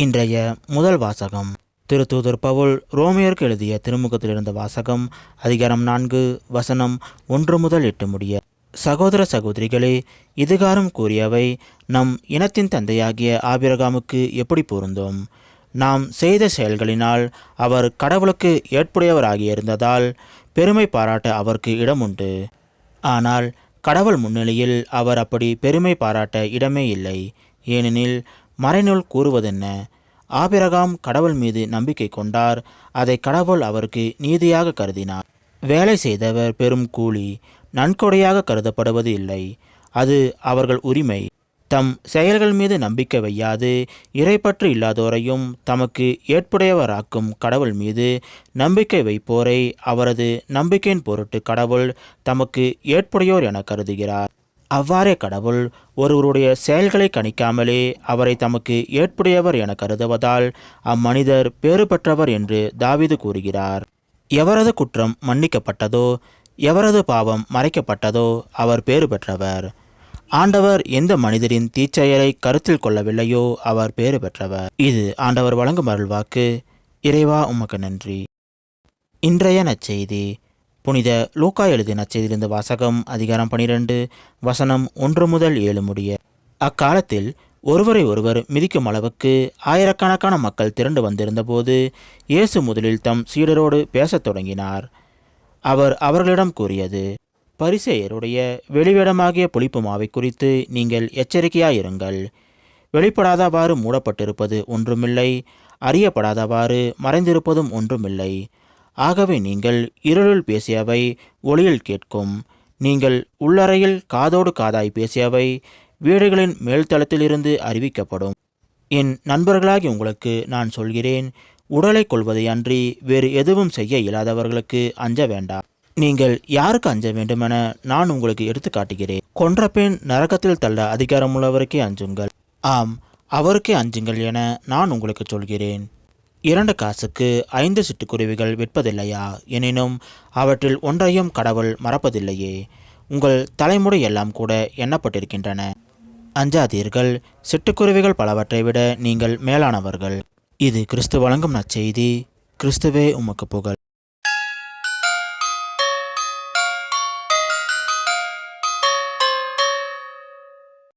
இன்றைய முதல் வாசகம் திருத்தூதர் பவுல் ரோமியருக்கு எழுதிய திருமுகத்திலிருந்த வாசகம் அதிகாரம் 4 வசனம் 1 முதல் 8 முடிய. சகோதர சகோதரிகளே, இதுகாரும் கூறியவை நம் இனத்தின் தந்தையாகிய ஆபிரகாமுக்கு எப்படி பொருந்தும்? நாம் செய்த செயல்களினால் அவர் கடவுளுக்கு ஏற்புடையவராகியிருந்ததால் பெருமை பாராட்ட அவருக்கு இடமுண்டு. ஆனால் கடவுள் முன்னிலையில் அவர் அப்படி பெருமை பாராட்ட இடமே இல்லை. ஏனெனில் மறைநூல் கூறுவதென்ன? ஆபிரகாம் கடவுள் மீது நம்பிக்கை கொண்டார், அதை கடவுள் அவருக்கு நீதியாக கருதினார். வேலை செய்தவர் பெரும் கூலி நன்கொடையாக கருதப்படுவது இல்லை, அது அவர்கள் உரிமை. தம் செயல்கள் மீது நம்பிக்கை வையாது இறைப்பற்று இல்லாதோரையும் தமக்கு ஏற்புடையவராக்கும் கடவுள் மீது நம்பிக்கை வைப்போரை அவரது நம்பிக்கையின் பொருட்டு கடவுள் தமக்கு ஏற்புடையோர் என கருதுகிறார். அவ்வாறே கடவுள் ஒருவருடைய செயல்களை கணிக்காமலே அவரை தமக்கு ஏற்புடையவர் என கருதுவதால் அம்மனிதர் பேறு பெற்றவர் என்று தாவீது கூறுகிறார். எவரது குற்றம் மன்னிக்கப்பட்டதோ, எவரது பாவம் மறைக்கப்பட்டதோ அவர் பேறு பெற்றவர். ஆண்டவர் எந்த மனிதரின் தீச்செயலை கருத்தில் கொள்ளவில்லையோ அவர் பேறு பெற்றவர். இது ஆண்டவர் வழங்கும் அருள்வாக்கு. இறைவா உமக்கு நன்றி. இன்றைய நற்செய்தி புனித லூக்கா எழுதிய நற்செய்தியிலிருந்து வாசகம் அதிகாரம் 12 வசனம் 1 முதல் 7 முடிய. அக்காலத்தில் ஒருவரை ஒருவர் மிதிக்கும் அளவுக்கு ஆயிரக்கணக்கான மக்கள் திரண்டு வந்திருந்தபோது இயேசு முதலில் தம் சீடரோடு பேசத் தொடங்கினார். அவர் அவர்களிடம் கூறியது, பரிசேயருடைய வெளிவேடமாகிய புளிப்பு மாவை குறித்து நீங்கள் எச்சரிக்கையாயிருங்கள். வெளிப்படாதவாறு மூடப்பட்டிருப்பது ஒன்றுமில்லை, அறியப்படாதவாறு மறைந்திருப்பதும் ஒன்றுமில்லை. ஆகவே நீங்கள் இருளில் பேசியவை ஒளியில் கேட்கும், நீங்கள் உள்ளறையில் காதோடு காதாய் பேசியவை வீடுகளின் மேல்தளத்திலிருந்து அறிவிக்கப்படும். என் நண்பர்களாகி உங்களுக்கு நான் சொல்கிறேன், உடலை கொள்வதை அன்றி வேறு எதுவும் செய்ய இயலாதவர்களுக்கு அஞ்ச வேண்டாம். நீங்கள் யாருக்கு அஞ்ச வேண்டுமென நான் உங்களுக்கு எடுத்து காட்டுகிறேன். கொன்ற பின் நரகத்தில் தள்ள அதிகாரமுள்ளவருக்கே அஞ்சுங்கள். ஆம், அவருக்கே அஞ்சுங்கள் என நான் உங்களுக்கு சொல்கிறேன். 2 காசுக்கு 5 சிட்டுக்குருவிகள் விற்பதில்லையா? எனினும் அவற்றில் ஒன்றையும் கடவுள் மறப்பதில்லையே. உங்கள் தலைமுடி எல்லாம் கூட எண்ணப்பட்டிருக்கின்றன. அஞ்சாதீர்கள், சிட்டுக்குருவிகள் பலவற்றை விட நீங்கள் மேலானவர்கள். இது கிறிஸ்து வழங்கும் நற்செய்தி. கிறிஸ்துவே உமக்கு புகழ்.